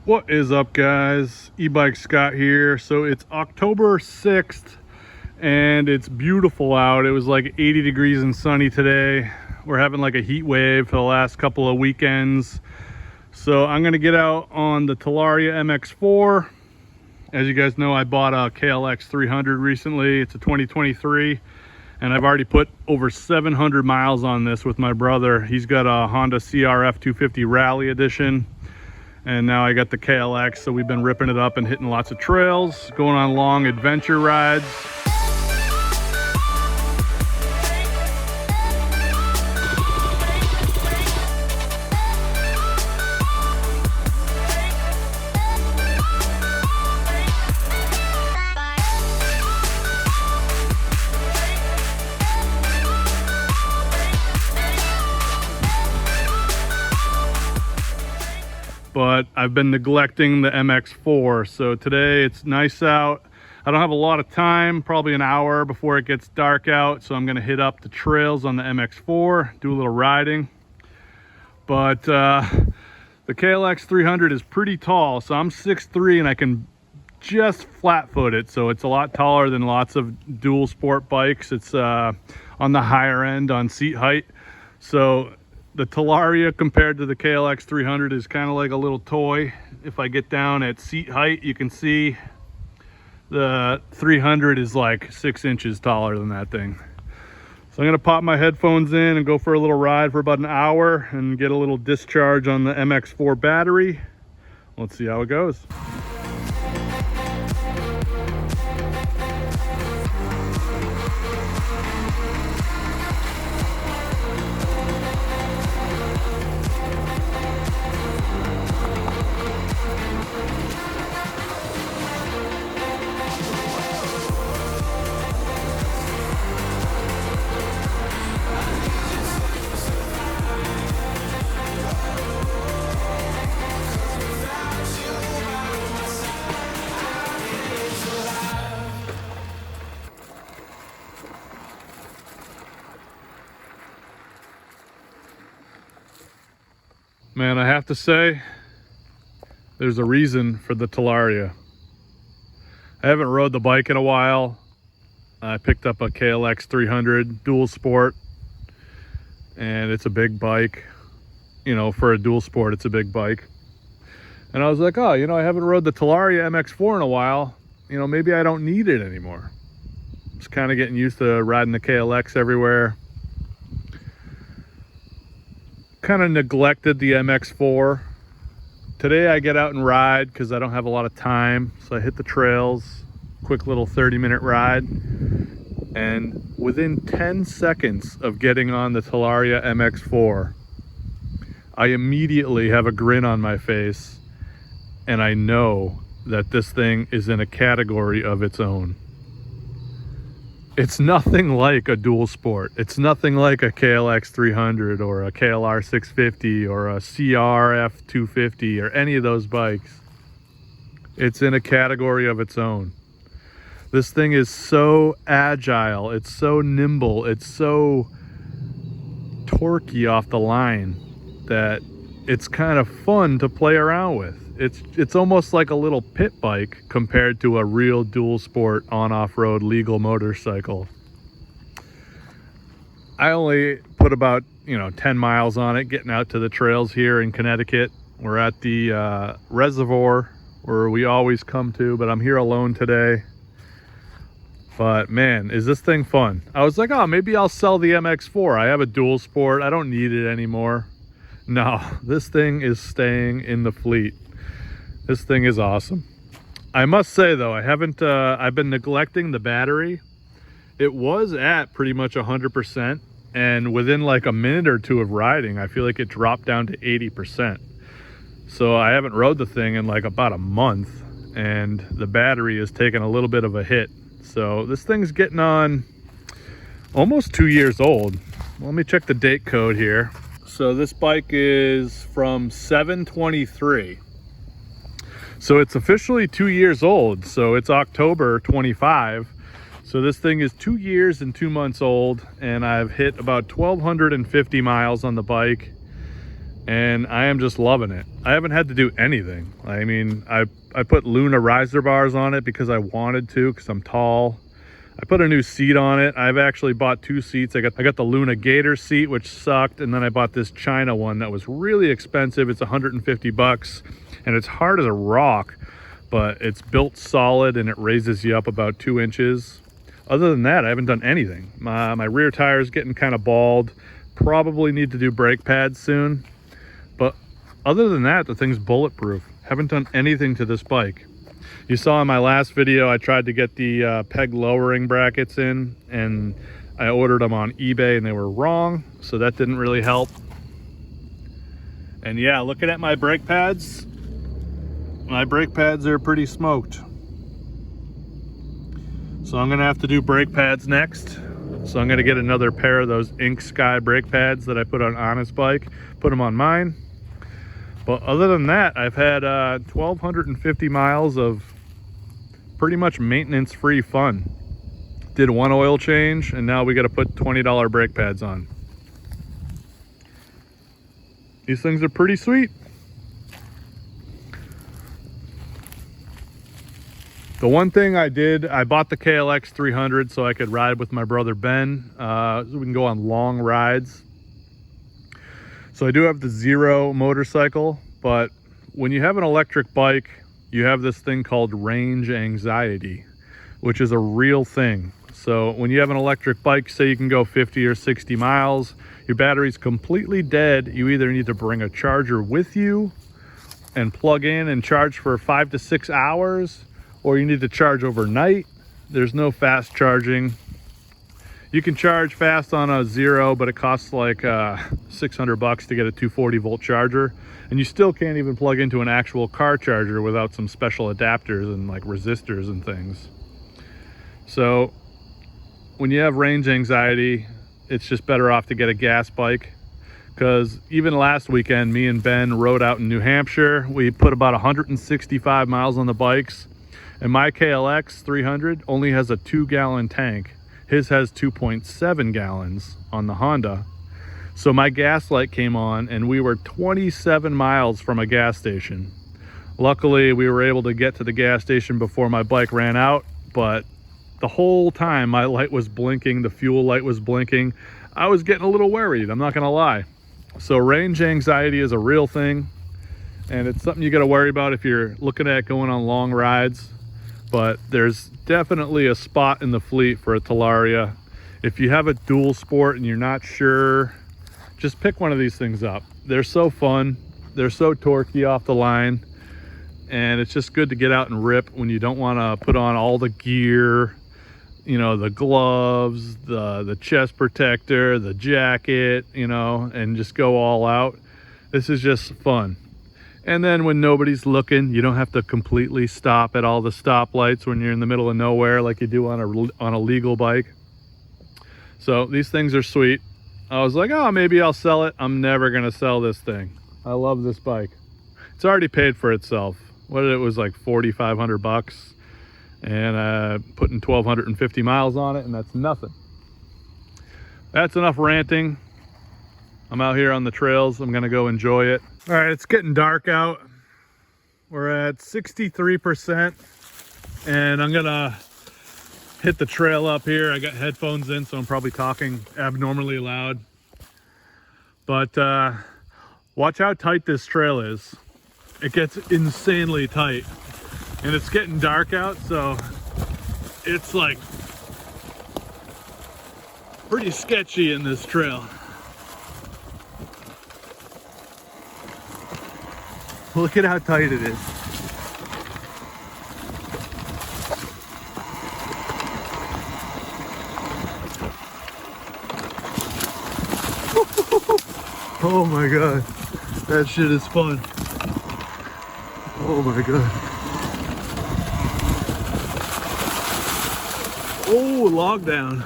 What is up, guys? E-Bike Scott here. So it's October 6th and it's beautiful out. It was like 80 degrees and sunny today. We're having like a heat wave for the last couple of weekends. So I'm gonna get out on the Talaria MX4. As you guys know, I bought a KLX 300 recently. It's a 2023 and I've already put over 700 miles on this with my brother. He's got a Honda CRF 250 Rally Edition. And now I got the KLX, so we've been ripping it up and hitting lots of trails, going on long adventure rides. But I've been neglecting the MX4. So today it's nice out. I don't have a lot of time, probably an hour before it gets dark out. So I'm gonna hit up the trails on the MX4, do a little riding. But the KLX 300 is pretty tall. So I'm 6'3" and I can just flat foot it. So it's a lot taller than lots of dual sport bikes. It's on the higher end on seat height. So the Talaria compared to the KLX 300 is kind of like a little toy. If I get down at seat height, you can see the 300 is like 6 inches taller than that thing. So I'm gonna pop my headphones in and go for a little ride for about an hour and get a little discharge on the MX4 battery. Let's see how it goes. Man, I have to say, there's a reason for the Talaria. I haven't rode the bike in a while. I picked up a KLX 300 dual sport, and it's a big bike. You know, for a dual sport, it's a big bike. And I was like, oh, you know, I haven't rode the Talaria MX4 in a while. You know, maybe I don't need it anymore. Just kind of getting used to riding the KLX everywhere. Kind of neglected the MX4. Today I get out and ride because I don't have a lot of time, so I hit the trails, quick little 30-minute ride, and within 10 seconds of getting on the Talaria MX4, I immediately have a grin on my face, and I know that this thing is in a category of its own. It's nothing like a dual sport. It's nothing like a KLX 300 or a KLR 650 or a CRF 250 or any of those bikes. It's in a category of its own. This thing is so agile. It's so nimble. It's so torquey off the line that it's kind of fun to play around with. It's almost like a little pit bike compared to a real dual sport on off-road legal motorcycle. I only put about 10 miles on it getting out to the trails here in Connecticut. We're at the reservoir where we always come to, but I'm here alone today. But man, is this thing fun. I was like, oh, maybe I'll sell the MX4. I have a dual sport. I don't need it anymore. No, this thing is staying in the fleet. This thing is awesome. I must say though, I've been neglecting the battery. It was at pretty much 100%, and within like a minute or two of riding, I feel like it dropped down to 80%. So I haven't rode the thing in like about a month, and the battery is taking a little bit of a hit. So this thing's getting on almost 2 years old. Let me check the date code here. So this bike is from 7/23. So it's officially 2 years old. So it's October 25. So this thing is 2 years and 2 months old, and I've hit about 1,250 miles on the bike. and I am just loving it. I haven't had to do anything. I mean, I put Luna riser bars on it because I wanted to, because I'm tall. I put a new seat on it. I've actually bought 2 seats. I got the Luna Gator seat, which sucked, and then I bought this China one that was really expensive. It's 150 bucks, and it's hard as a rock, but it's built solid and it raises you up about 2 inches. Other than that, I haven't done anything. My rear tire is getting kind of bald. Probably need to do brake pads soon. But other than that, the thing's bulletproof. Haven't done anything to this bike. You saw in my last video, I tried to get the peg lowering brackets in, and I ordered them on eBay and they were wrong, so that didn't really help. And yeah, looking at my brake pads are pretty smoked. So I'm gonna have to do brake pads next. So I'm gonna get another pair of those Ink Sky brake pads that I put on Anna's bike, put them on mine. But other than that, I've had 1,250 miles of pretty much maintenance-free fun. Did 1 oil change, and now we got to put $20 brake pads on. These things are pretty sweet. The one thing I did, I bought the KLX 300 so I could ride with my brother Ben, so we can go on long rides. So I do have the Zero motorcycle, but when you have an electric bike, you have this thing called range anxiety, which is a real thing. So when you have an electric bike, say you can go 50 or 60 miles, your battery's completely dead. You either need to bring a charger with you and plug in and charge for 5 to 6 hours, or you need to charge overnight. There's no fast charging. You can charge fast on a Zero, but it costs like 600 bucks to get a 240 volt charger. And you still can't even plug into an actual car charger without some special adapters and like resistors and things. So when you have range anxiety, it's just better off to get a gas bike. Because even last weekend, me and Ben rode out in New Hampshire. We put about 165 miles on the bikes. And my KLX 300 only has a 2-gallon tank. His has 2.7 gallons on the Honda. So my gas light came on and we were 27 miles from a gas station. Luckily, we were able to get to the gas station before my bike ran out, but the whole time my light was blinking, the fuel light was blinking. I was getting a little worried, I'm not gonna lie. So range anxiety is a real thing, and it's something you gotta worry about if you're looking at going on long rides. But there's definitely a spot in the fleet for a Talaria. If you have a dual sport and you're not sure, just pick one of these things up. They're so fun, they're so torquey off the line, and it's just good to get out and rip when you don't want to put on all the gear, you know, the gloves, the chest protector, the jacket, you know, and just go all out. This is just fun. And then when nobody's looking, you don't have to completely stop at all the stoplights when you're in the middle of nowhere like you do on a legal bike. So these things are sweet. I was like, oh, maybe I'll sell it. I'm never gonna sell this thing. I love this bike. It's already paid for itself. What it was like 4,500 bucks, and putting 1,250 miles on it, and that's nothing. That's enough ranting. I'm out here on the trails. I'm gonna go enjoy it. All right, it's getting dark out. We're at 63%, and I'm gonna hit the trail up here. I got headphones in, so I'm probably talking abnormally loud. But watch how tight this trail is. It gets insanely tight. And it's getting dark out, so it's like pretty sketchy in this trail. Look at how tight it is. Oh my god, that shit is fun. Oh my god. Oh, log down.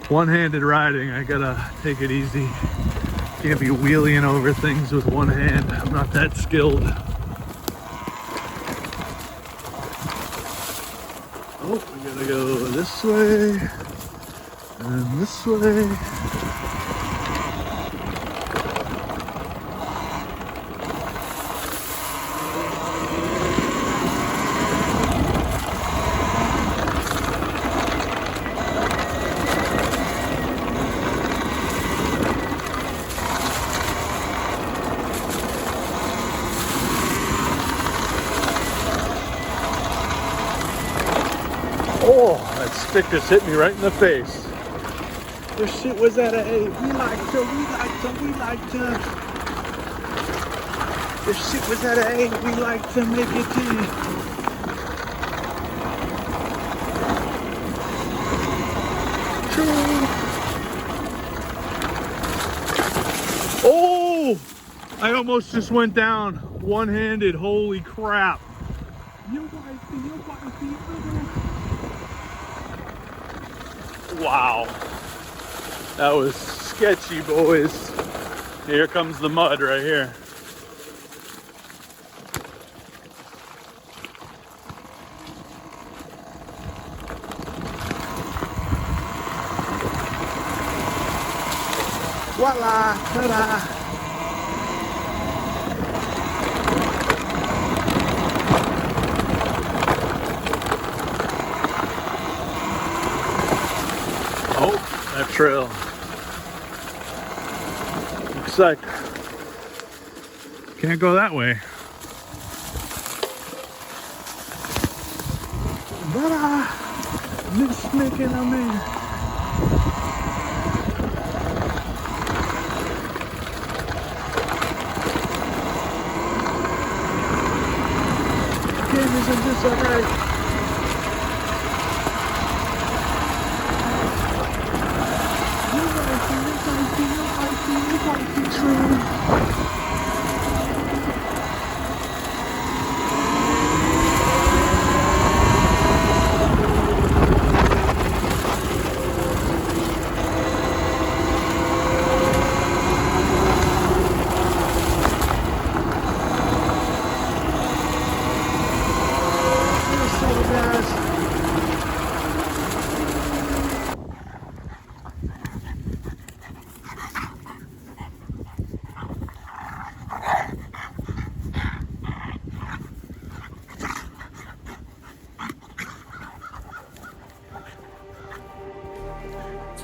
One-handed riding, I gotta take it easy. Can't be wheeling over things with one hand. I'm not that skilled. Oh, we gotta go this way and this way. stick just hit me right in the face. This shit was at a 8. We like to. This shit was at a 8. We like to make it 10. True. Oh! I almost just went down one-handed. Holy crap. Wow. That was sketchy, boys. Here comes the mud right here. Voila! Ta-da! That trail looks like can't go that way. But miss making a man. Okay, this is just alright.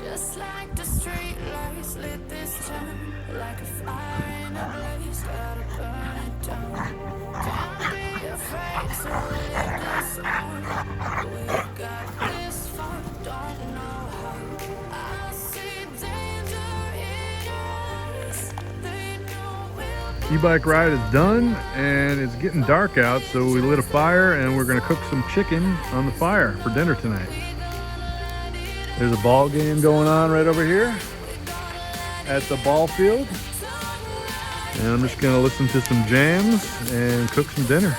Just like the street lights lit this town, like a fire in a blaze, gotta burn it down. Can't be afraid to live this out. We've got this far, don't know how. I see danger in your eyes. They know we'll E-bike ride is done and it's getting dark out, so we lit a fire and we're gonna cook some chicken on the fire for dinner tonight. There's a ball game going on right over here at the ball field. And I'm just gonna listen to some jams and cook some dinner.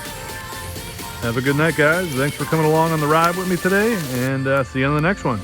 Have a good night, guys. Thanks for coming along on the ride with me today, and see you on the next one.